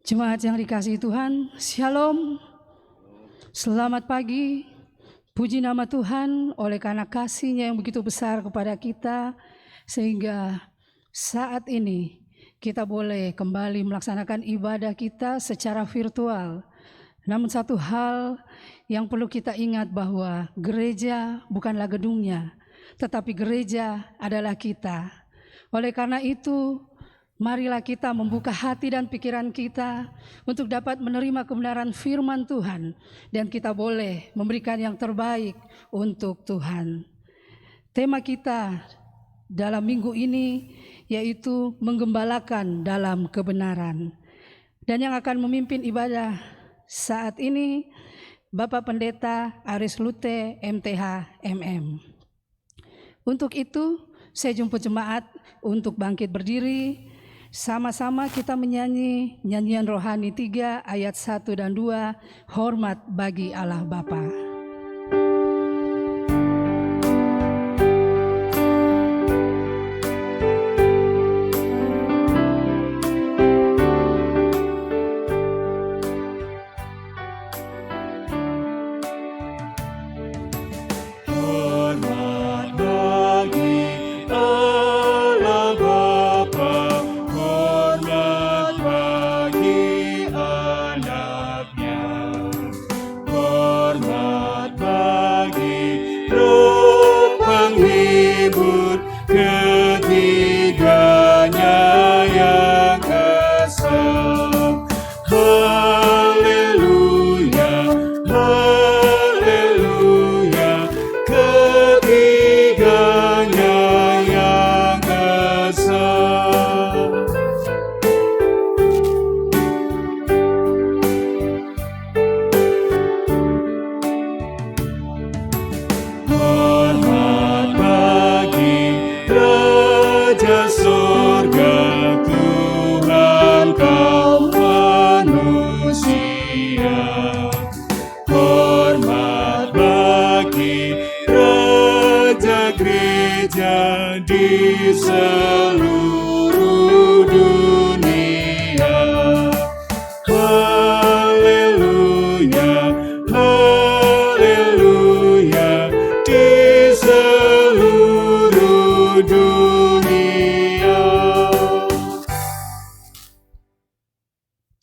Jemaat yang dikasihi Tuhan, Shalom. Selamat pagi. Puji nama Tuhan oleh karena kasih-Nya yang begitu besar kepada kita, sehingga saat ini kita boleh kembali melaksanakan ibadah kita secara virtual. Namun satu hal yang perlu kita ingat bahwa gereja bukanlah gedungnya, tetapi gereja adalah kita. Oleh karena itu, marilah kita membuka hati dan pikiran kita untuk dapat menerima kebenaran firman Tuhan, dan kita boleh memberikan yang terbaik untuk Tuhan. Tema kita dalam minggu ini yaitu menggembalakan dalam kebenaran. Dan yang akan memimpin ibadah saat ini Bapak Pendeta Aris Lute MTH MM. Untuk itu saya jemput jemaat untuk bangkit berdiri. Sama-sama kita menyanyi nyanyian rohani 3 ayat 1 dan 2, hormat bagi Allah Bapa.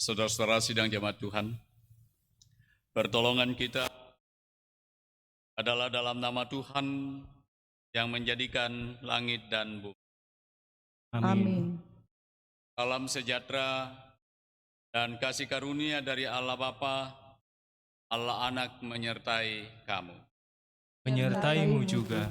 Saudara-saudara sidang jemaat Tuhan, pertolongan kita adalah dalam nama Tuhan yang menjadikan langit dan bumi. Amin. Salam sejahtera dan kasih karunia dari Allah Bapa, Allah Anak menyertai kamu. Menyertaimu juga.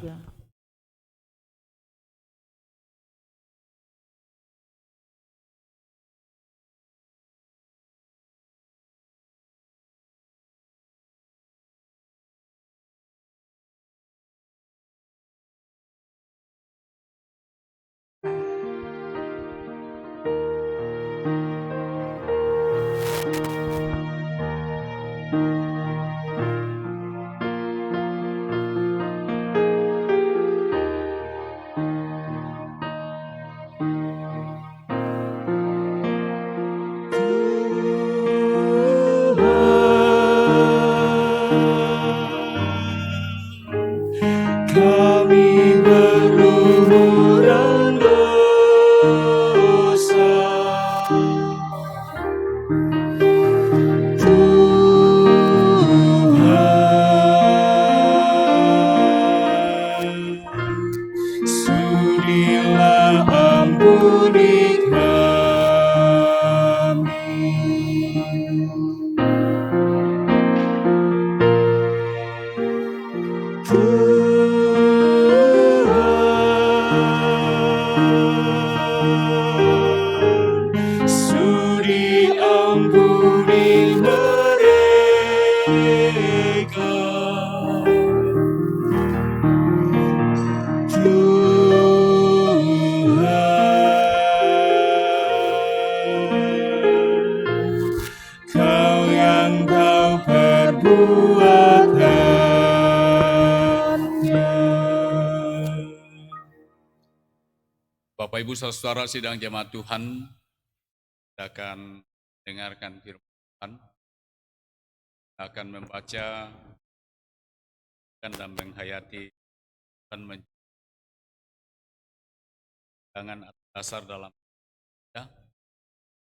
Bapak Ibu Saudara sidang jemaat Tuhan, kita akan dengarkan firman Tuhan, kita akan membaca dan menghayati dan jangan dasar dalam kita,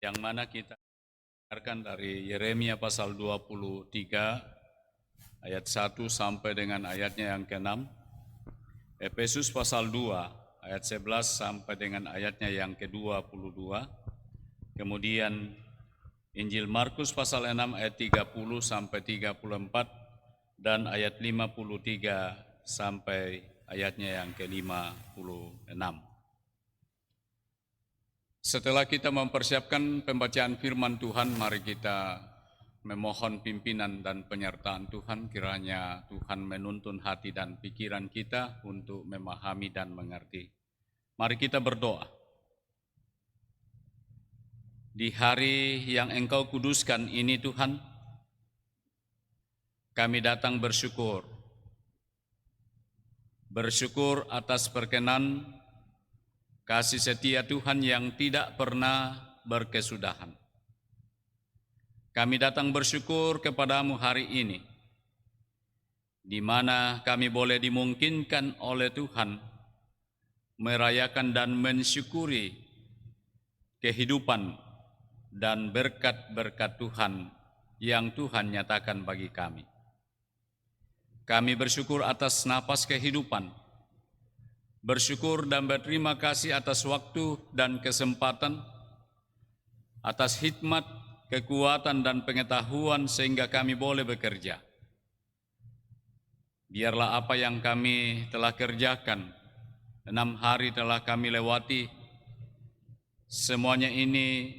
yang mana kita dengarkan dari Yeremia pasal 23 ayat 1 sampai dengan ayatnya yang ke-6, Efesus pasal 2 ayat 11 sampai dengan ayatnya yang ke-22, kemudian Injil Markus pasal 6 ayat 30 sampai 34 dan ayat 53 sampai ayatnya yang ke-56. Setelah kita mempersiapkan pembacaan firman Tuhan, mari kita memohon pimpinan dan penyertaan Tuhan, kiranya Tuhan menuntun hati dan pikiran kita untuk memahami dan mengerti. Mari kita berdoa. Di hari yang Engkau kuduskan ini Tuhan, kami datang bersyukur. Bersyukur atas perkenan kasih setia Tuhan yang tidak pernah berkesudahan. Kami datang bersyukur kepadamu hari ini, di mana kami boleh dimungkinkan oleh Tuhan merayakan dan mensyukuri kehidupan dan berkat-berkat Tuhan yang Tuhan nyatakan bagi kami. Kami bersyukur atas napas kehidupan, bersyukur dan berterima kasih atas waktu dan kesempatan, atas hikmat, kekuatan dan pengetahuan sehingga kami boleh bekerja. Biarlah apa yang kami telah kerjakan, 6 hari telah kami lewati, semuanya ini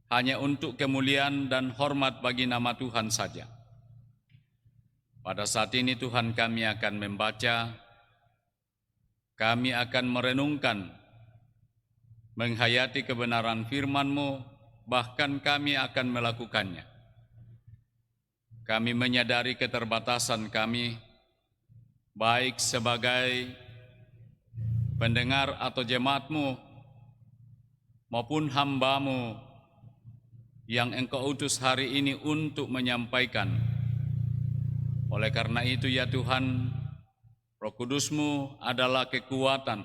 hanya untuk kemuliaan dan hormat bagi nama Tuhan saja. Pada saat ini Tuhan, kami akan membaca, kami akan merenungkan, menghayati kebenaran firman-Mu, bahkan kami akan melakukannya. Kami menyadari keterbatasan kami, baik sebagai pendengar atau jemaat-Mu, maupun hamba-Mu yang Engkau utus hari ini untuk menyampaikan. Oleh karena itu ya Tuhan, Roh Kudus-Mu adalah kekuatan,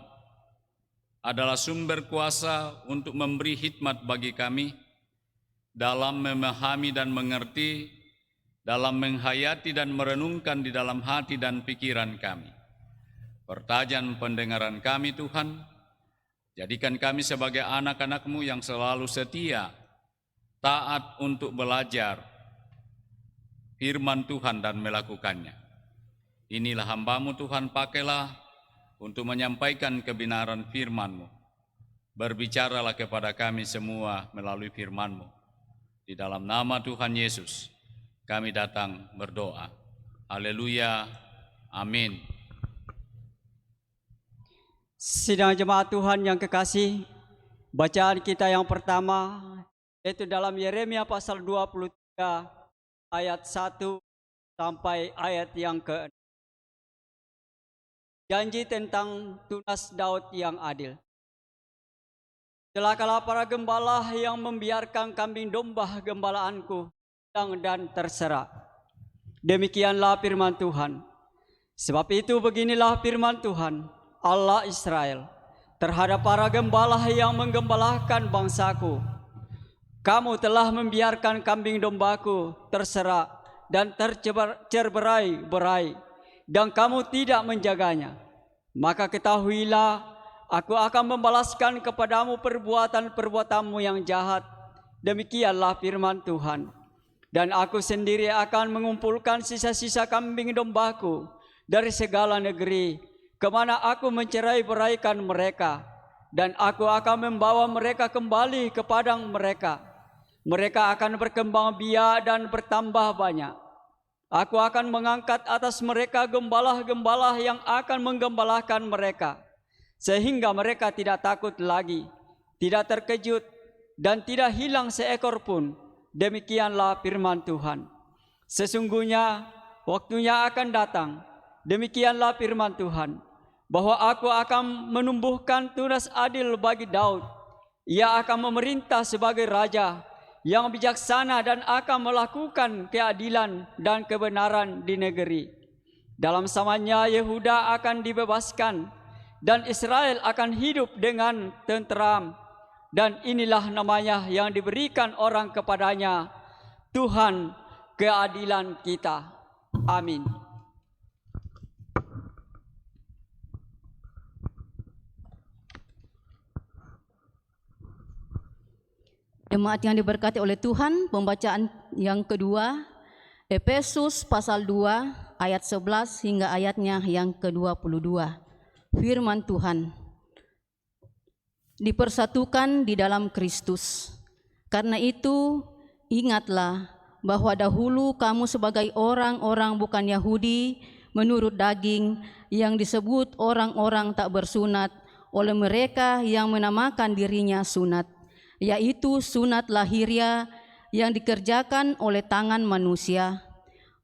adalah sumber kuasa untuk memberi hikmat bagi kami, dalam memahami dan mengerti, dalam menghayati dan merenungkan di dalam hati dan pikiran kami. Pertajam pendengaran kami Tuhan, jadikan kami sebagai anak-anak-Mu yang selalu setia, taat untuk belajar firman Tuhan dan melakukannya. Inilah hamba-Mu Tuhan, pakailah untuk menyampaikan kebenaran firman-Mu. Berbicaralah kepada kami semua melalui firman-Mu. Di dalam nama Tuhan Yesus, kami datang berdoa. Haleluya. Amin. Sidang jemaat Tuhan yang kekasih, bacaan kita yang pertama yaitu dalam Yeremia pasal 23 ayat 1 sampai ayat yang ke-6. Janji tentang tunas Daud yang adil. Celakalah para gembala yang membiarkan kambing domba gembalaanku hilang dan terserak. Demikianlah firman Tuhan. Sebab itu beginilah firman Tuhan, Allah Israel, terhadap para gembala yang menggembalakan bangsaku. Kamu telah membiarkan kambing dombaku terserak dan tercerai-berai, dan kamu tidak menjaganya. Maka ketahuilah, aku akan membalaskan kepadamu perbuatan-perbuatanmu yang jahat. Demikianlah firman Tuhan. Dan aku sendiri akan mengumpulkan sisa-sisa kambing dombaku dari segala negeri, kemana aku mencerai-beraikan mereka. Dan aku akan membawa mereka kembali ke padang mereka. Mereka akan berkembang biak dan bertambah banyak. Aku akan mengangkat atas mereka gembala-gembala yang akan menggembalakan mereka, sehingga mereka tidak takut lagi, tidak terkejut, dan tidak hilang seekor pun. Demikianlah firman Tuhan. Sesungguhnya waktunya akan datang, demikianlah firman Tuhan, bahwa aku akan menumbuhkan tunas adil bagi Daud. Ia akan memerintah sebagai raja yang bijaksana dan akan melakukan keadilan dan kebenaran di negeri. Dalam zamannya Yehuda akan dibebaskan dan Israel akan hidup dengan tenteram. Dan inilah namanya yang diberikan orang kepadanya, Tuhan keadilan kita. Amin. Jemaat yang diberkati oleh Tuhan, pembacaan yang kedua, Efesus pasal 2 ayat 11 hingga ayatnya yang ke-22. Firman Tuhan, dipersatukan di dalam Kristus. Karena itu, ingatlah bahwa dahulu kamu sebagai orang-orang bukan Yahudi menurut daging yang disebut orang-orang tak bersunat oleh mereka yang menamakan dirinya sunat, yaitu sunat lahiriah yang dikerjakan oleh tangan manusia,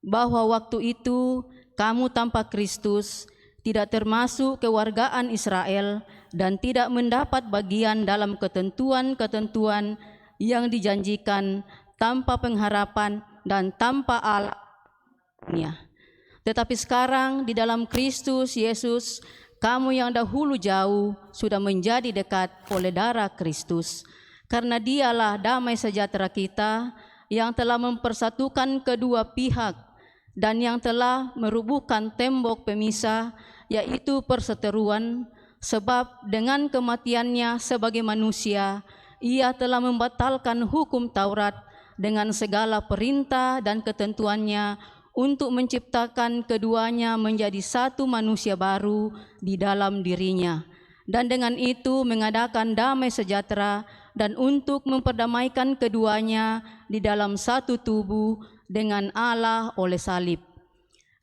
bahwa waktu itu kamu tanpa Kristus tidak termasuk kewargaan Israel dan tidak mendapat bagian dalam ketentuan-ketentuan yang dijanjikan, tanpa pengharapan dan tanpa Allah. Tetapi sekarang di dalam Kristus Yesus, kamu yang dahulu jauh sudah menjadi dekat oleh darah Kristus. Karena dialah damai sejahtera kita yang telah mempersatukan kedua pihak dan yang telah merubuhkan tembok pemisah, yaitu perseteruan, sebab dengan kematiannya sebagai manusia, ia telah membatalkan hukum Taurat dengan segala perintah dan ketentuannya untuk menciptakan keduanya menjadi satu manusia baru di dalam dirinya, dan dengan itu mengadakan damai sejahtera dan untuk memperdamaikan keduanya di dalam satu tubuh dengan Allah oleh salib.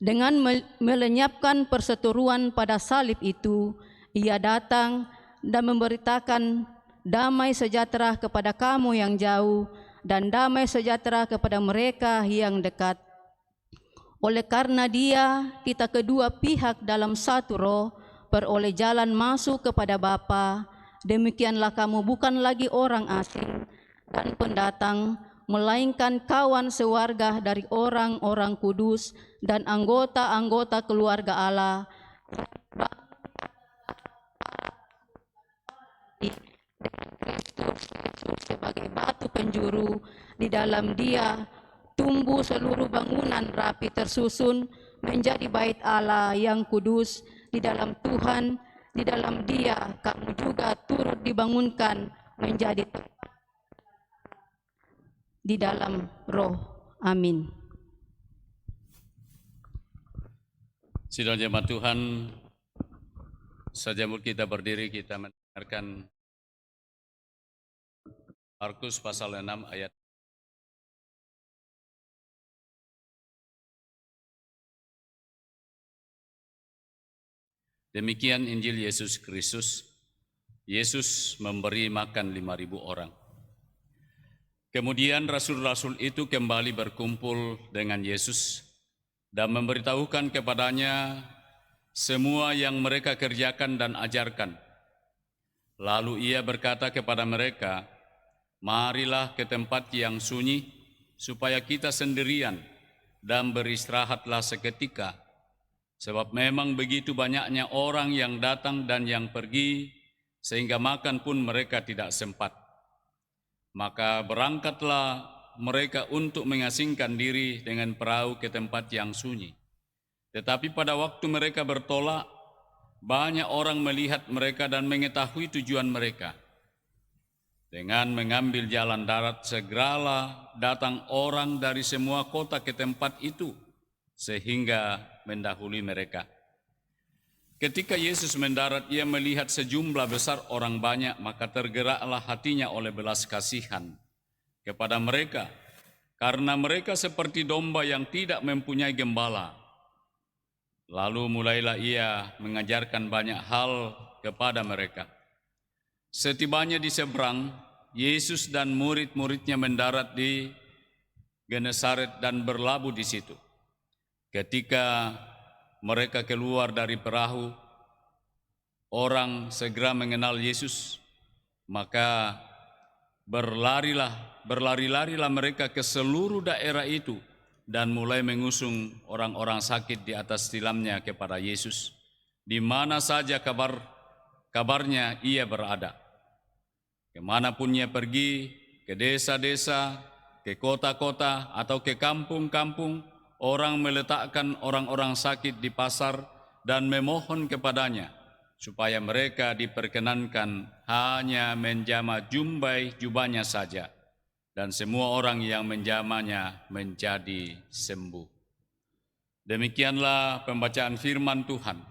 Dengan melenyapkan perseteruan pada salib itu, ia datang dan memberitakan damai sejahtera kepada kamu yang jauh dan damai sejahtera kepada mereka yang dekat. Oleh karena dia, kita kedua pihak dalam satu roh beroleh jalan masuk kepada Bapa. Demikianlah kamu bukan lagi orang asing dan pendatang, melainkan kawan sewarga dari orang-orang kudus dan anggota-anggota keluarga Allah. Kristus sebagai batu penjuru, di dalam dia tumbuh seluruh bangunan rapi tersusun menjadi bait Allah yang kudus di dalam Tuhan. Di dalam dia kamu juga turut dibangunkan menjadi tempat di dalam roh. Amin. Sidang jemaat Tuhan, sejamur kita berdiri, kita mendengarkan Markus pasal 6 ayat. Demikian Injil Yesus Kristus. Yesus memberi makan 5.000 orang. Kemudian rasul-rasul itu kembali berkumpul dengan Yesus dan memberitahukan kepadanya semua yang mereka kerjakan dan ajarkan. Lalu ia berkata kepada mereka, marilah ke tempat yang sunyi supaya kita sendirian dan beristirahatlah seketika. Sebab memang begitu banyaknya orang yang datang dan yang pergi, sehingga makan pun mereka tidak sempat. Maka berangkatlah mereka untuk mengasingkan diri dengan perahu ke tempat yang sunyi. Tetapi pada waktu mereka bertolak, banyak orang melihat mereka dan mengetahui tujuan mereka. Dengan mengambil jalan darat, segeralah datang orang dari semua kota ke tempat itu, sehingga mendahului mereka. Ketika Yesus mendarat, ia melihat sejumlah besar orang banyak, maka tergeraklah hatinya oleh belas kasihan kepada mereka, karena mereka seperti domba yang tidak mempunyai gembala. Lalu mulailah ia mengajarkan banyak hal kepada mereka. Setibanya di seberang, Yesus dan murid-muridnya mendarat di Genesaret dan berlabuh di situ. Ketika mereka keluar dari perahu, orang segera mengenal Yesus, maka berlari-larilah mereka ke seluruh daerah itu dan mulai mengusung orang-orang sakit di atas tilamnya kepada Yesus, di mana saja kabarnya ia berada. Kemanapun ia pergi, ke desa-desa, ke kota-kota, atau ke kampung-kampung, orang meletakkan orang-orang sakit di pasar dan memohon kepadanya supaya mereka diperkenankan hanya menjama jubahnya saja, dan semua orang yang menjamanya menjadi sembuh. Demikianlah pembacaan firman Tuhan.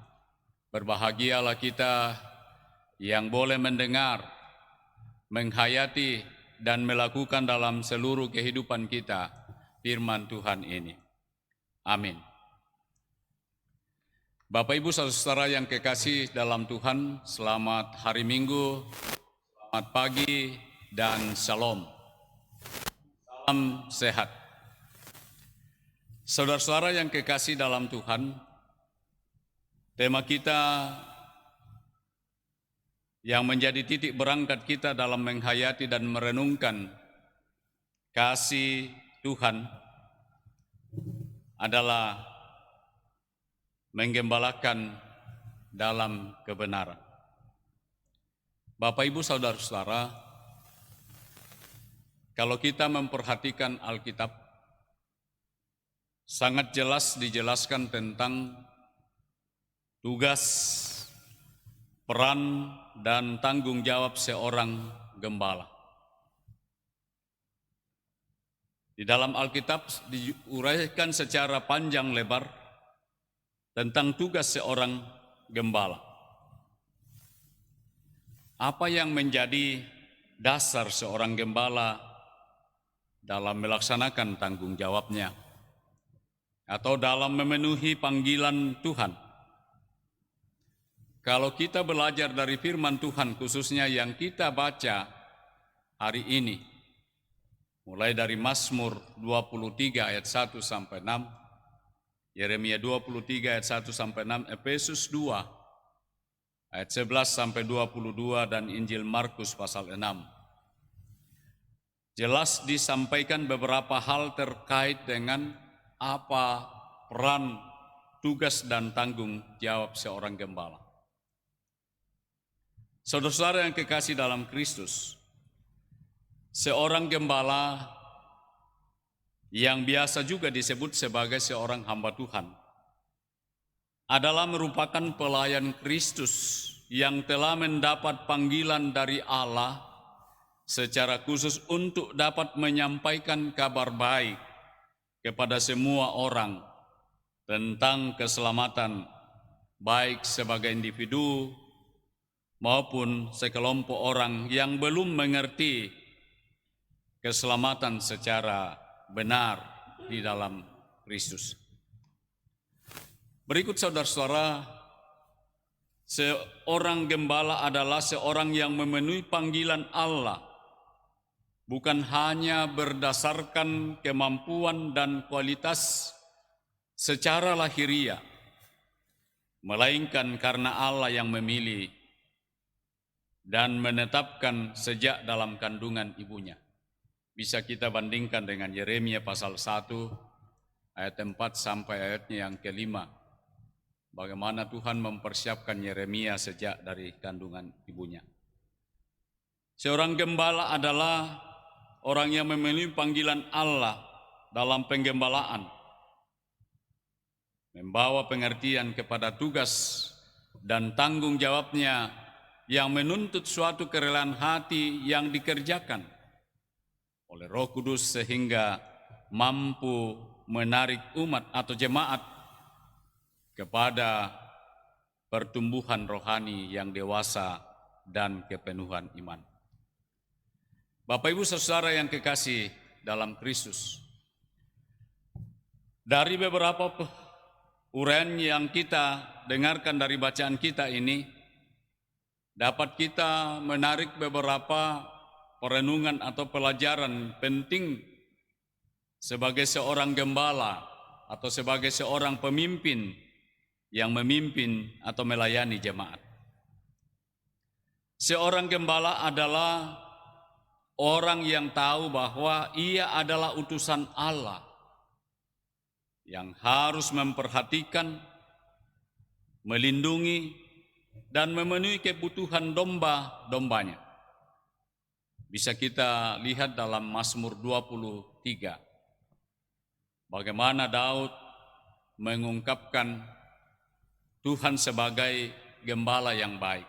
Berbahagialah kita yang boleh mendengar, menghayati, dan melakukan dalam seluruh kehidupan kita firman Tuhan ini. Amin. Bapak Ibu saudara yang kekasih dalam Tuhan, selamat hari Minggu, selamat pagi, dan shalom. Salam sehat. Saudara-saudara yang kekasih dalam Tuhan, tema kita yang menjadi titik berangkat kita dalam menghayati dan merenungkan kasih Tuhan adalah menggembalakan dalam kebenaran. Bapak Ibu saudara-saudara, kalau kita memperhatikan Alkitab, sangat jelas dijelaskan tentang tugas, peran, dan tanggung jawab seorang gembala. Di dalam Alkitab diuraikan secara panjang lebar tentang tugas seorang gembala. Apa yang menjadi dasar seorang gembala dalam melaksanakan tanggung jawabnya atau dalam memenuhi panggilan Tuhan? Kalau kita belajar dari firman Tuhan, khususnya yang kita baca hari ini, mulai dari Mazmur 23 ayat 1 sampai 6, Yeremia 23 ayat 1 sampai 6, Efesus 2 ayat 11 sampai 22, dan Injil Markus pasal 6. Jelas disampaikan beberapa hal terkait dengan apa peran, tugas, dan tanggung jawab seorang gembala. Saudara-saudara yang kekasih dalam Kristus, seorang gembala yang biasa juga disebut sebagai seorang hamba Tuhan adalah merupakan pelayan Kristus yang telah mendapat panggilan dari Allah secara khusus untuk dapat menyampaikan kabar baik kepada semua orang tentang keselamatan, baik sebagai individu maupun sekelompok orang yang belum mengerti keselamatan secara benar di dalam Kristus. Berikut saudara-saudara, seorang gembala adalah seorang yang memenuhi panggilan Allah, bukan hanya berdasarkan kemampuan dan kualitas secara lahiriah, melainkan karena Allah yang memilih dan menetapkan sejak dalam kandungan ibunya. Bisa kita bandingkan dengan Yeremia pasal 1 ayat 4 sampai ayatnya yang kelima. Bagaimana Tuhan mempersiapkan Yeremia sejak dari kandungan ibunya. Seorang gembala adalah orang yang memenuhi panggilan Allah dalam penggembalaan, membawa pengertian kepada tugas dan tanggung jawabnya yang menuntut suatu kerelaan hati yang dikerjakan oleh Roh Kudus sehingga mampu menarik umat atau jemaat kepada pertumbuhan rohani yang dewasa dan kepenuhan iman. Bapak Ibu saudara yang kekasih dalam Kristus, dari beberapa uraian yang kita dengarkan dari bacaan kita ini, dapat kita menarik beberapa perenungan atau pelajaran penting sebagai seorang gembala atau sebagai seorang pemimpin yang memimpin atau melayani jemaat. Seorang gembala adalah orang yang tahu bahwa ia adalah utusan Allah yang harus memperhatikan, melindungi, dan memenuhi kebutuhan domba-dombanya. Bisa kita lihat dalam Mazmur 23, bagaimana Daud mengungkapkan Tuhan sebagai gembala yang baik.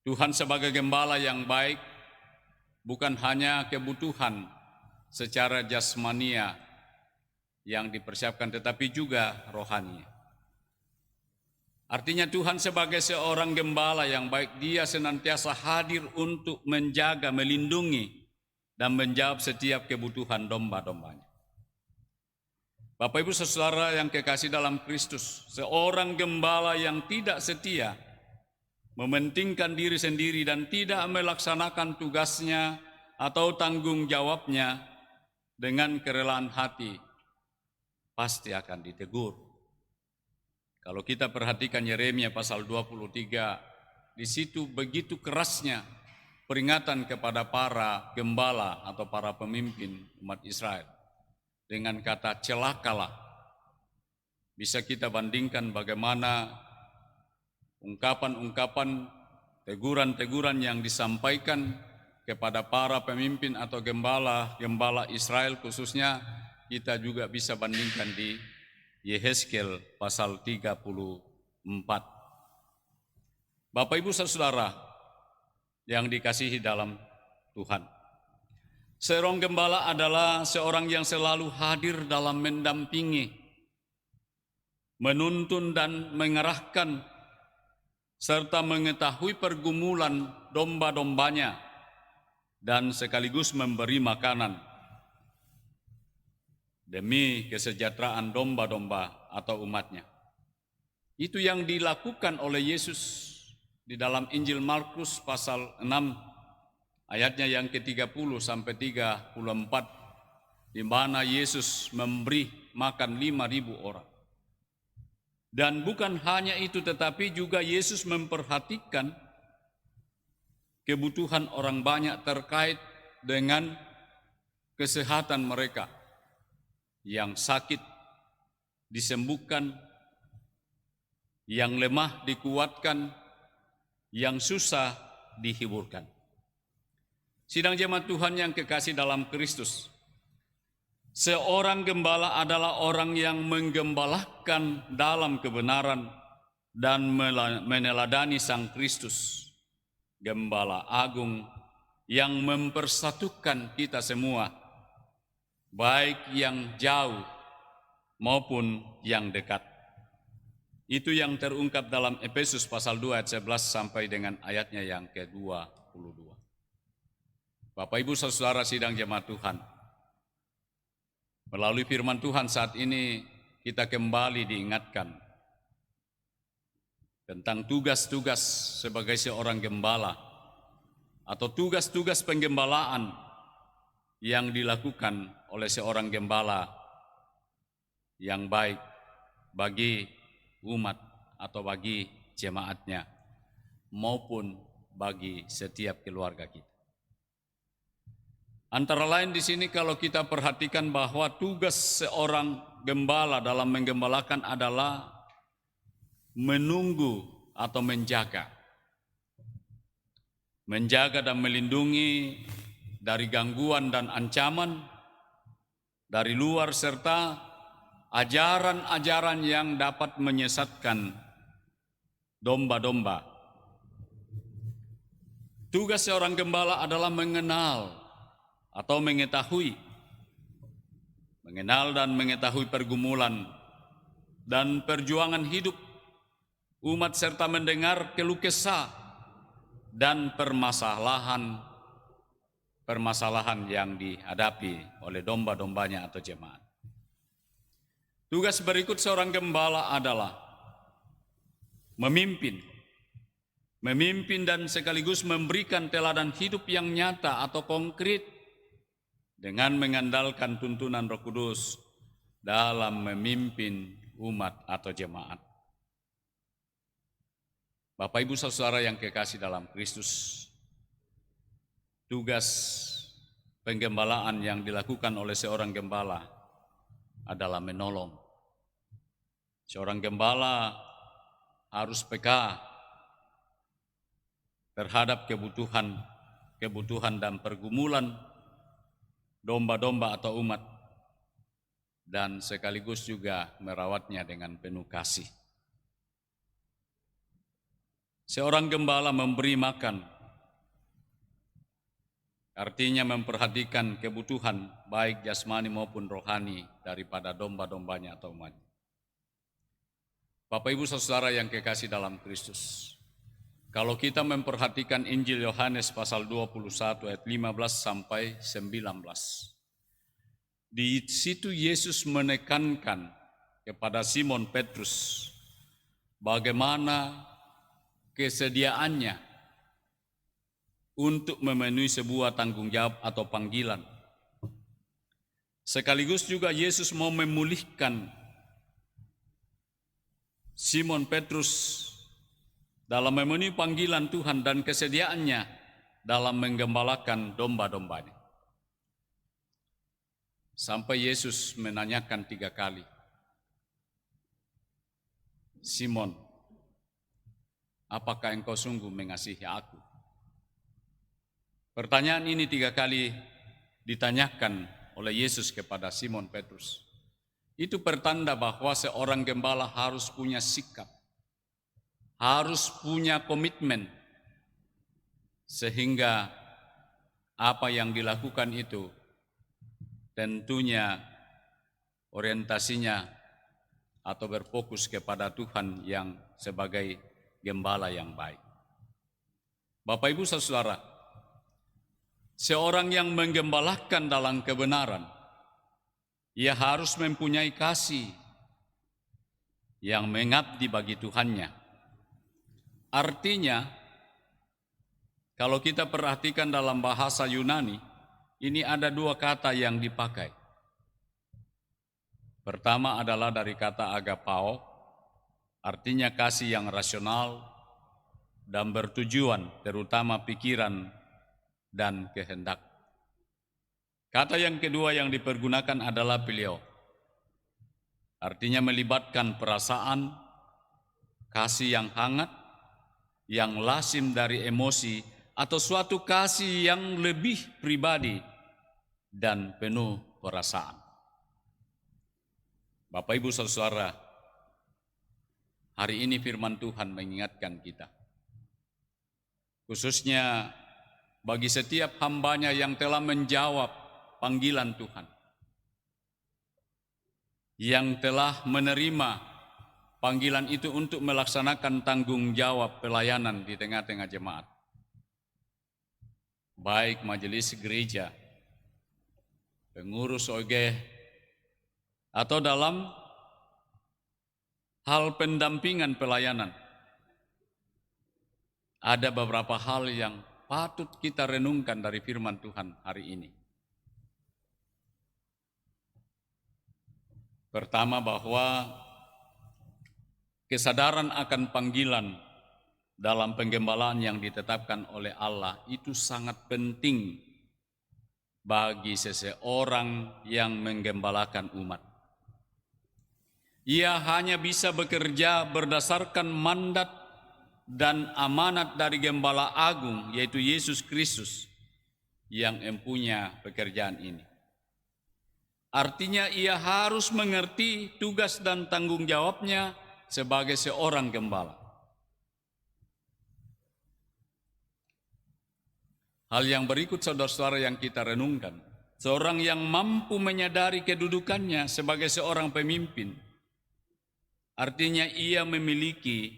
Tuhan sebagai gembala yang baik bukan hanya kebutuhan secara jasmania yang dipersiapkan, tetapi juga rohani. Artinya Tuhan sebagai seorang gembala yang baik, Dia senantiasa hadir untuk menjaga, melindungi, dan menjawab setiap kebutuhan domba-dombanya. Bapak Ibu Saudara yang kekasih dalam Kristus, seorang gembala yang tidak setia, mementingkan diri sendiri dan tidak melaksanakan tugasnya atau tanggung jawabnya dengan kerelaan hati, pasti akan ditegur. Kalau kita perhatikan Yeremia pasal 23, di situ begitu kerasnya peringatan kepada para gembala atau para pemimpin umat Israel dengan kata celakalah. Bisa kita bandingkan bagaimana ungkapan-ungkapan, teguran-teguran yang disampaikan kepada para pemimpin atau gembala Israel khususnya, kita juga bisa bandingkan di Yehezkiel pasal 34. Bapak Ibu Saudara yang dikasihi dalam Tuhan, seorang gembala adalah seorang yang selalu hadir dalam mendampingi, menuntun dan mengerahkan serta mengetahui pergumulan domba-dombanya dan sekaligus memberi makanan demi kesejahteraan domba-domba atau umatnya. Itu yang dilakukan oleh Yesus di dalam Injil Markus pasal 6 ayatnya yang ke-30 sampai 34, di mana Yesus memberi makan 5.000 orang. Dan bukan hanya itu, tetapi juga Yesus memperhatikan kebutuhan orang banyak terkait dengan kesehatan mereka. Yang sakit disembuhkan, yang lemah dikuatkan, yang susah dihiburkan. Sidang jemaat Tuhan yang kekasih dalam Kristus, seorang gembala adalah orang yang menggembalakan dalam kebenaran dan meneladani Sang Kristus, Gembala Agung yang mempersatukan kita semua, baik yang jauh maupun yang dekat. Itu yang terungkap dalam Efesus pasal 2 ayat 11 sampai dengan ayatnya yang ke-22. Bapak Ibu Saudara sidang jemaat Tuhan, melalui firman Tuhan saat ini kita kembali diingatkan tentang tugas-tugas sebagai seorang gembala atau tugas-tugas penggembalaan yang dilakukan oleh seorang gembala yang baik bagi umat atau bagi jemaatnya maupun bagi setiap keluarga kita. Antara lain di sini kalau kita perhatikan bahwa tugas seorang gembala dalam menggembalakan adalah menunggu atau menjaga dan melindungi dari gangguan dan ancaman dari luar serta ajaran-ajaran yang dapat menyesatkan domba-domba. Tugas seorang gembala adalah mengenal dan mengetahui pergumulan dan perjuangan hidup umat serta mendengar keluh kesah dan permasalahan yang dihadapi oleh domba-dombanya atau jemaat. Tugas berikut seorang gembala adalah memimpin dan sekaligus memberikan teladan hidup yang nyata atau konkret dengan mengandalkan tuntunan Roh Kudus dalam memimpin umat atau jemaat. Bapak Ibu Saudara yang kekasih dalam Kristus, tugas penggembalaan yang dilakukan oleh seorang gembala adalah menolong. Seorang gembala harus peka terhadap kebutuhan dan pergumulan domba-domba atau umat, dan sekaligus juga merawatnya dengan penuh kasih. Seorang gembala memberi makan, artinya memperhatikan kebutuhan baik jasmani maupun rohani daripada domba-dombanya atau umatnya. Bapak Ibu Saudara yang kekasih dalam Kristus, kalau kita memperhatikan Injil Yohanes pasal 21 ayat 15 sampai 19, di situ Yesus menekankan kepada Simon Petrus bagaimana kesediaannya untuk memenuhi sebuah tanggung jawab atau panggilan. Sekaligus juga Yesus mau memulihkan Simon Petrus dalam memenuhi panggilan Tuhan dan kesediaannya dalam menggembalakan domba-dombanya. Sampai Yesus menanyakan 3 kali, Simon, apakah engkau sungguh mengasihi aku? Pertanyaan ini 3 kali ditanyakan oleh Yesus kepada Simon Petrus. Itu pertanda bahwa seorang gembala harus punya sikap, harus punya komitmen, sehingga apa yang dilakukan itu tentunya orientasinya atau berfokus kepada Tuhan yang sebagai gembala yang baik. Bapak Ibu Saudara, seorang yang menggembalakan dalam kebenaran, ia harus mempunyai kasih yang mengabdi bagi Tuhannya. Artinya, kalau kita perhatikan dalam bahasa Yunani, ini ada 2 kata yang dipakai. Pertama adalah dari kata agapao, artinya kasih yang rasional dan bertujuan, terutama pikiran dan kehendak. Kata yang kedua yang dipergunakan adalah phileo, artinya melibatkan perasaan, kasih yang hangat, yang lazim dari emosi, atau suatu kasih yang lebih pribadi dan penuh perasaan. Bapak Ibu Saudara, hari ini firman Tuhan mengingatkan kita, khususnya bagi setiap hambanya yang telah menjawab panggilan Tuhan, yang telah menerima panggilan itu untuk melaksanakan tanggung jawab pelayanan di tengah-tengah jemaat, baik majelis gereja, pengurus OG, atau dalam hal pendampingan pelayanan. Ada beberapa hal yang patut kita renungkan dari firman Tuhan hari ini. Pertama, bahwa kesadaran akan panggilan dalam penggembalaan yang ditetapkan oleh Allah itu sangat penting bagi seseorang yang menggembalakan umat. Ia hanya bisa bekerja berdasarkan mandat dan amanat dari Gembala Agung, yaitu Yesus Kristus, yang mempunyai pekerjaan ini. Artinya ia harus mengerti tugas dan tanggung jawabnya sebagai seorang gembala. Hal yang berikut saudara-saudara yang kita renungkan, seorang yang mampu menyadari kedudukannya sebagai seorang pemimpin, artinya ia memiliki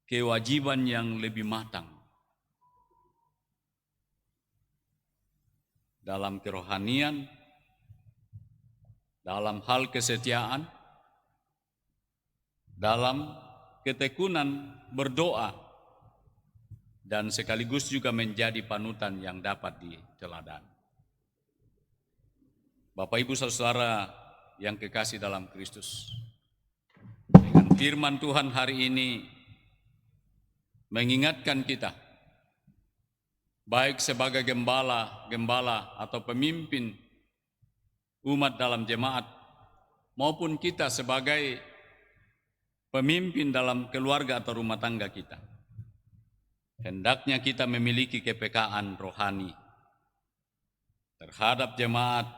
kewajiban yang lebih matang dalam kerohanian, dalam hal kesetiaan, dalam ketekunan berdoa, dan sekaligus juga menjadi panutan yang dapat diteladani. Bapak Ibu Saudara yang kekasih dalam Kristus, dengan firman Tuhan hari ini mengingatkan kita, baik sebagai gembala atau pemimpin umat dalam jemaat, maupun kita sebagai pemimpin dalam keluarga atau rumah tangga kita. Hendaknya kita memiliki kepekaan rohani terhadap jemaat,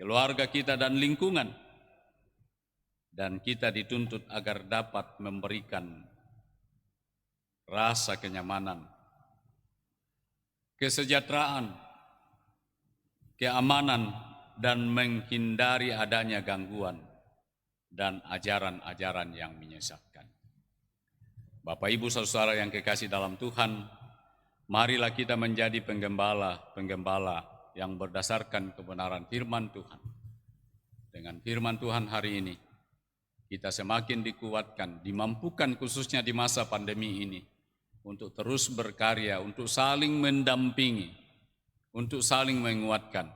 keluarga kita dan lingkungan. Dan kita dituntut agar dapat memberikan rasa kenyamanan, kesejahteraan, keamanan, dan menghindari adanya gangguan dan ajaran-ajaran yang menyesatkan. Bapak, Ibu, Saudara yang kekasih dalam Tuhan, marilah kita menjadi penggembala yang berdasarkan kebenaran firman Tuhan. Dengan firman Tuhan hari ini, kita semakin dikuatkan, dimampukan khususnya di masa pandemi ini, untuk terus berkarya, untuk saling mendampingi, untuk saling menguatkan,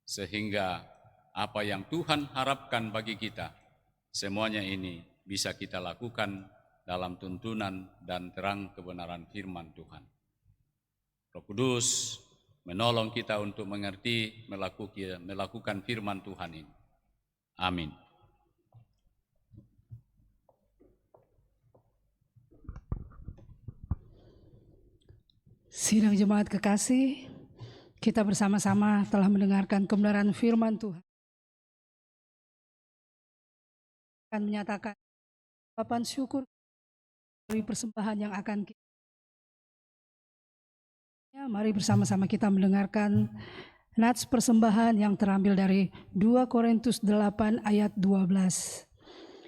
sehingga apa yang Tuhan harapkan bagi kita, semuanya ini bisa kita lakukan dalam tuntunan dan terang kebenaran firman Tuhan. Roh Kudus menolong kita untuk mengerti, melakukan firman Tuhan ini. Amin. Sidang jemaat kekasih, kita bersama-sama telah mendengarkan kebenaran firman Tuhan. Akan menyatakan ucapan syukur dari persembahan yang akan kita. Mari bersama-sama kita mendengarkan nats persembahan yang terambil dari 2 Korintus 8 ayat 12.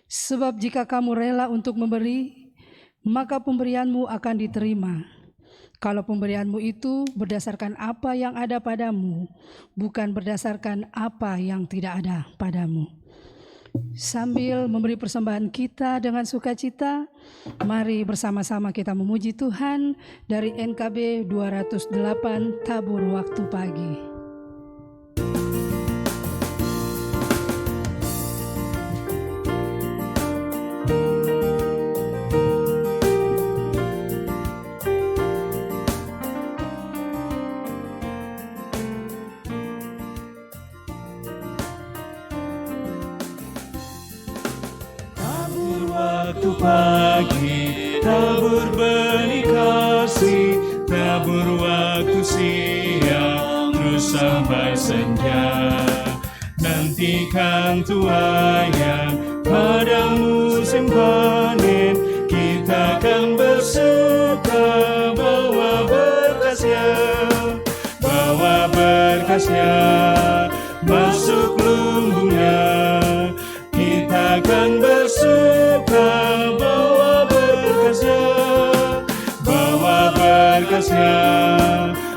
Sebab jika kamu rela untuk memberi, maka pemberianmu akan diterima. Kalau pemberianmu itu berdasarkan apa yang ada padamu, bukan berdasarkan apa yang tidak ada padamu. Sambil memberi persembahan kita dengan sukacita, mari bersama-sama kita memuji Tuhan dari NKB 208 Tabur Waktu Pagi. Waktu pagi, tabur benih kasih, tabur waktu siang, terus sampai senja. Nantikan tuaian pada musim panen, kita akan bersuka bawa berkasnya, masuk lumbungnya. Kita akan bersuka bawa berkasnya,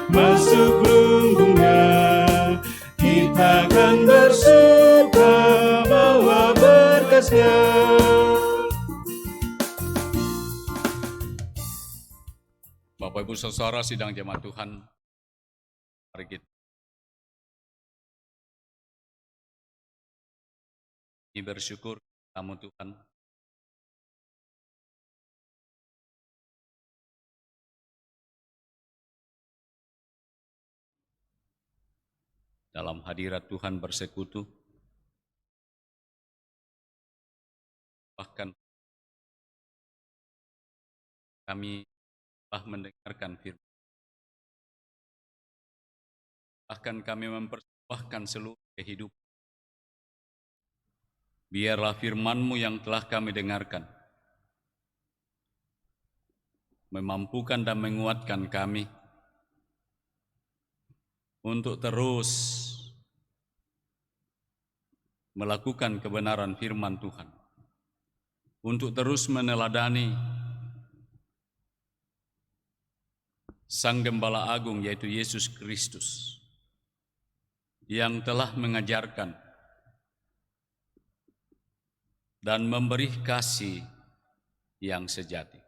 masuk lumbungnya. Kita akan bersuka bawa berkasnya. Bapak, Ibu, Saudara sidang jemaat Tuhan, mari kita bersyukur tamu Tuhan. Dalam hadirat Tuhan bersekutu, bahkan kami telah mendengarkan firman. Bahkan kami mempersembahkan seluruh kehidupan. Biarlah firman-Mu yang telah kami dengarkan memampukan dan menguatkan kami untuk terus melakukan kebenaran firman Tuhan, untuk terus meneladani Sang Gembala Agung yaitu Yesus Kristus yang telah mengajarkan dan memberi kasih yang sejati.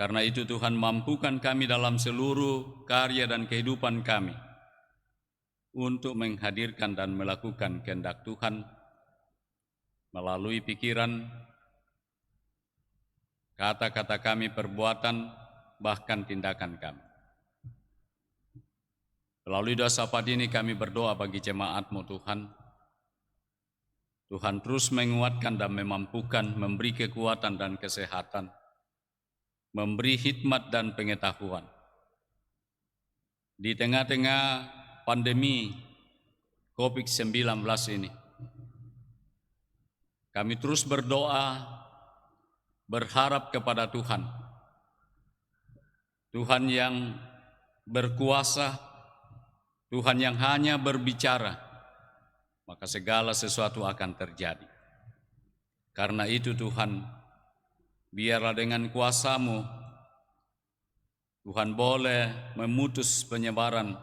Karena itu Tuhan, mampukan kami dalam seluruh karya dan kehidupan kami untuk menghadirkan dan melakukan kehendak Tuhan melalui pikiran, kata-kata kami, perbuatan, bahkan tindakan kami. Melalui doa syafaat ini kami berdoa bagi jemaat-Mu Tuhan. Tuhan terus menguatkan dan memampukan, memberi kekuatan dan kesehatan, memberi hikmat dan pengetahuan. Di tengah-tengah pandemi COVID-19 ini, kami terus berdoa, berharap kepada Tuhan. Tuhan yang berkuasa, Tuhan yang hanya berbicara, maka segala sesuatu akan terjadi. Karena itu Tuhan, biarlah dengan kuasa-Mu, Tuhan boleh memutus penyebaran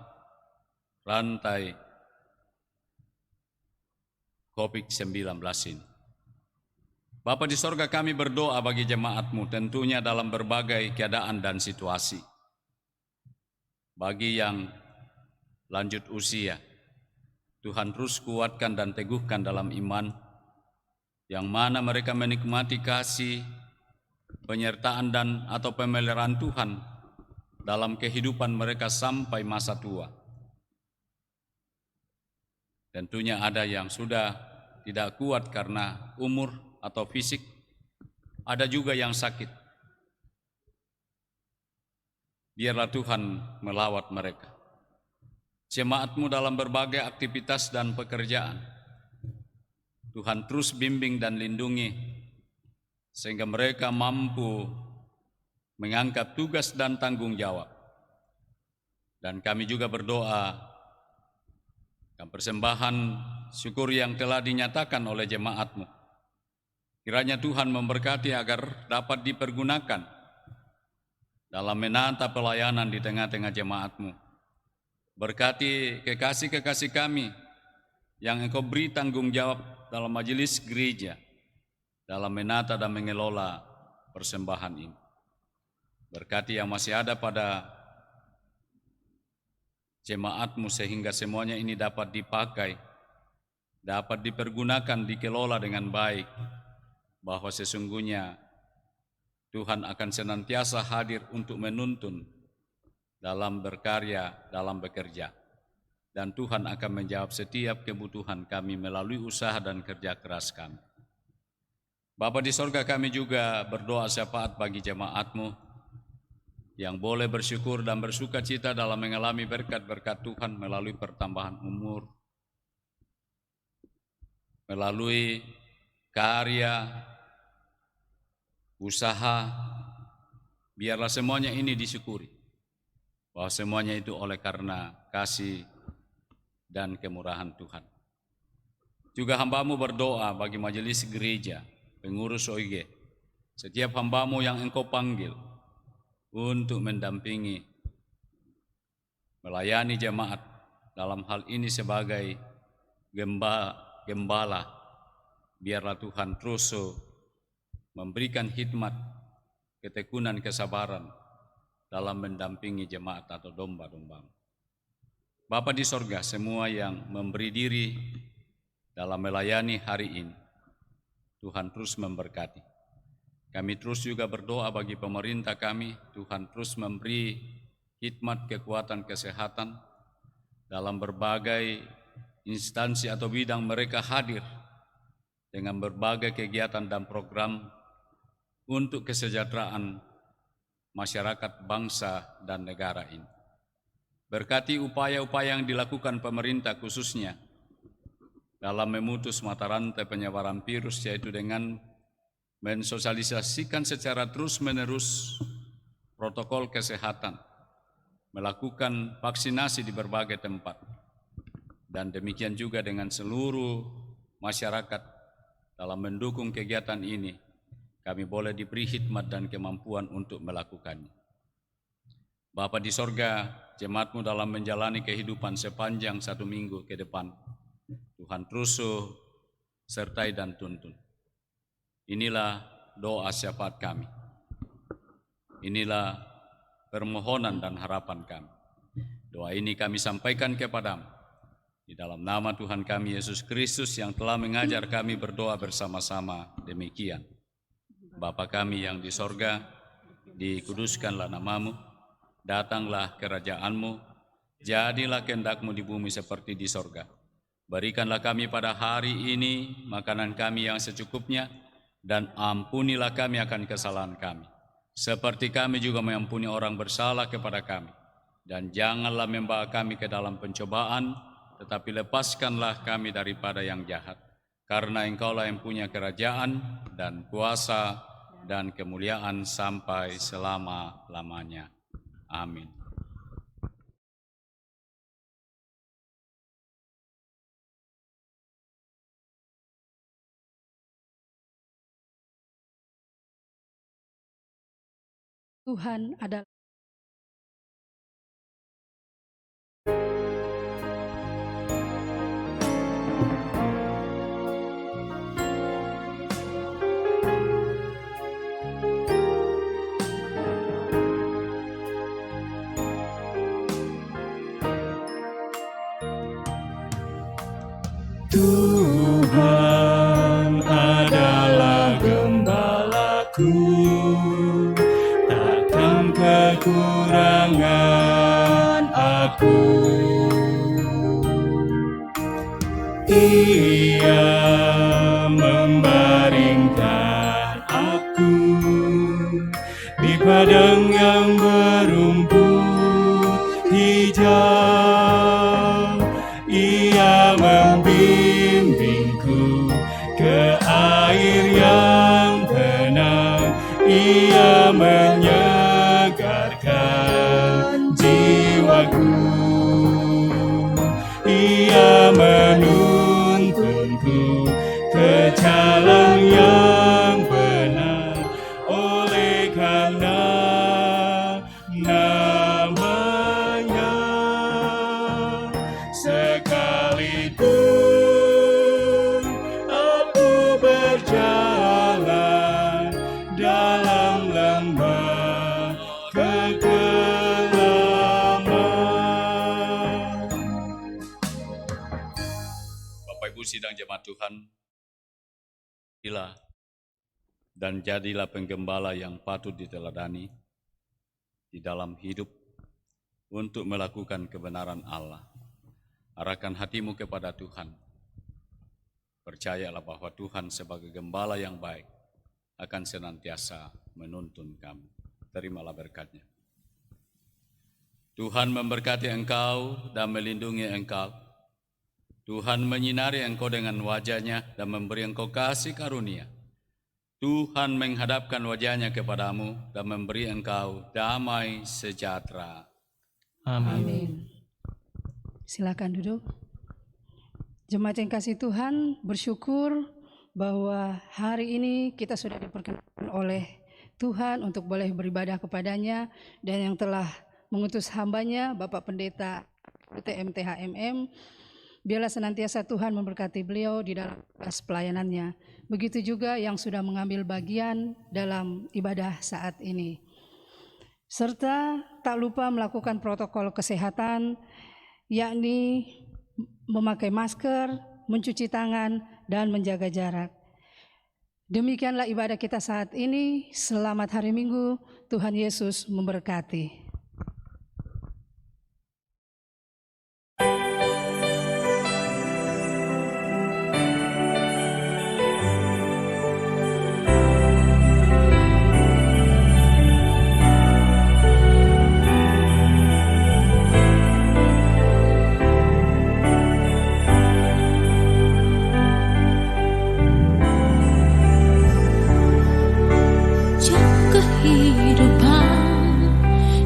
rantai COVID-19 ini. Bapa di sorga, kami berdoa bagi jemaat-Mu, tentunya dalam berbagai keadaan dan situasi. Bagi yang lanjut usia, Tuhan terus kuatkan dan teguhkan dalam iman, yang mana mereka menikmati kasih, penyertaan dan atau pemeliharaan Tuhan dalam kehidupan mereka sampai masa tua. Tentunya ada yang sudah tidak kuat karena umur atau fisik, ada juga yang sakit. Biarlah Tuhan melawat mereka. Jemaat-Mu dalam berbagai aktivitas dan pekerjaan, Tuhan terus bimbing dan lindungi, sehingga mereka mampu mengangkat tugas dan tanggung jawab. Dan kami juga berdoa, dan persembahan syukur yang telah dinyatakan oleh jemaat-Mu, kiranya Tuhan memberkati agar dapat dipergunakan dalam menata pelayanan di tengah-tengah jemaat-Mu. Berkati kekasih-kekasih kami yang Engkau beri tanggung jawab dalam majelis gereja, dalam menata dan mengelola persembahan ini. Berkati yang masih ada pada jemaat-Mu sehingga semuanya ini dapat dipakai, dapat dipergunakan, dikelola dengan baik, bahwa sesungguhnya Tuhan akan senantiasa hadir untuk menuntun dalam berkarya, dalam bekerja. Dan Tuhan akan menjawab setiap kebutuhan kami melalui usaha dan kerja keras kami. Bapa di sorga, kami juga berdoa syafaat bagi jemaat-Mu yang boleh bersyukur dan bersuka cita dalam mengalami berkat-berkat Tuhan melalui pertambahan umur, melalui karya, usaha. Biarlah semuanya ini disyukuri, bahwa semuanya itu oleh karena kasih dan kemurahan Tuhan. Juga hamba-Mu berdoa bagi majelis gereja, pengurus OIG, setiap hamba-Mu yang Engkau panggil untuk mendampingi, melayani jemaat, dalam hal ini sebagai gembala, biarlah Tuhan terus memberikan hikmat, ketekunan, kesabaran dalam mendampingi jemaat atau domba-domba. Bapa di sorga, semua yang memberi diri dalam melayani hari ini, Tuhan terus memberkati. Kami terus juga berdoa bagi pemerintah kami, Tuhan terus memberi hikmat, kekuatan, kesehatan dalam berbagai instansi atau bidang mereka hadir dengan berbagai kegiatan dan program untuk kesejahteraan masyarakat, bangsa, dan negara ini. Berkati upaya-upaya yang dilakukan pemerintah khususnya dalam memutus mata rantai penyebaran virus, yaitu dengan mensosialisasikan secara terus-menerus protokol kesehatan, melakukan vaksinasi di berbagai tempat, dan demikian juga dengan seluruh masyarakat dalam mendukung kegiatan ini. Kami boleh diberi hikmat dan kemampuan untuk melakukannya. Bapa di sorga, jemaat-Mu dalam menjalani kehidupan sepanjang 1 minggu ke depan, Tuhan terus sertai dan tuntun. Inilah doa syafaat kami. Inilah permohonan dan harapan kami. Doa ini kami sampaikan kepadamu di dalam nama Tuhan kami Yesus Kristus yang telah mengajar kami berdoa bersama-sama demikian. Bapa kami yang di sorga, dikuduskanlah namamu, datanglah kerajaanmu, jadilah kehendak-Mu di bumi seperti di sorga. Berikanlah kami pada hari ini makanan kami yang secukupnya, dan ampunilah kami akan kesalahan kami, seperti kami juga mengampuni orang bersalah kepada kami. Dan janganlah membawa kami ke dalam pencobaan, tetapi lepaskanlah kami daripada yang jahat. Karena Engkaulah yang punya kerajaan dan kuasa dan kemuliaan sampai selama-lamanya. Amin. Tuhan adalah Tuhan adalah gembalaku, takkan kekurangan aku. Ia membaringkan aku di padang yang berumput hijau. Ia membimbingku ke air yang tenang. Ia menyegarkan jiwaku. Ia menuntunku ke jalan yang benar oleh karena namanya. Sekalipun aku berjalan dalam lembah kegelapan. Bapak Ibu sidang jemaat Tuhan, bila dan jadilah penggembala yang patut diteladani di dalam hidup untuk melakukan kebenaran Allah. Arahkan hatimu kepada Tuhan. Percayalah bahwa Tuhan sebagai gembala yang baik akan senantiasa menuntun kamu. Terimalah berkat-Nya. Tuhan memberkati engkau dan melindungi engkau. Tuhan menyinari engkau dengan wajah-Nya dan memberi engkau kasih karunia. Tuhan menghadapkan wajah-Nya kepadamu dan memberi engkau damai sejahtera. Amin. Silakan duduk. Jemaat yang kasih Tuhan, bersyukur bahwa hari ini kita sudah diperkenankan oleh Tuhan untuk boleh beribadah kepadanya, dan yang telah mengutus hambanya Bapak Pendeta UTMTHMM, biarlah senantiasa Tuhan memberkati beliau di dalam tugas pelayanannya. Begitu juga yang sudah mengambil bagian dalam ibadah saat ini. Serta tak lupa melakukan protokol kesehatan, yakni memakai masker, mencuci tangan, dan menjaga jarak. Demikianlah ibadah kita saat ini. Selamat hari Minggu, Tuhan Yesus memberkati.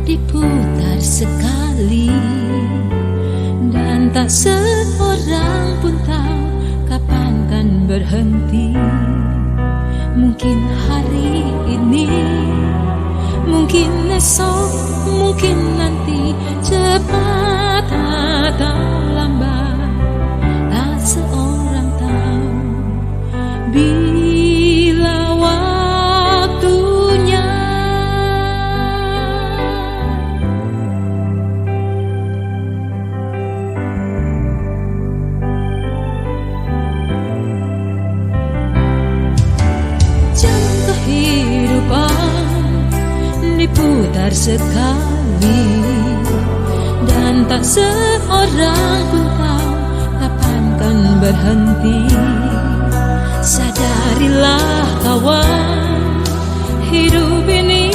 Diputar sekali dan tak seorang pun tahu kapan kan berhenti. Mungkin hari ini, mungkin esok, mungkin nanti, cepat atau lambat, tak seorang tahu bila waktunya. Jam kehidupan diputar sekali, dan tak seorang pun tahu kapan kan berhenti. Sadarilah kawan, hidup ini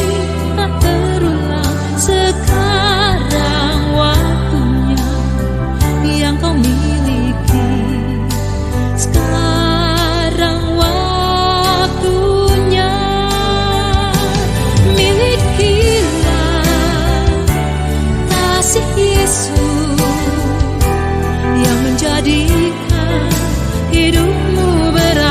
tak terulang. Sekarang waktunya yang kau miliki. Sekarang waktunya, milikilah kasih Yesus yang menjadikan hidupmu berarti.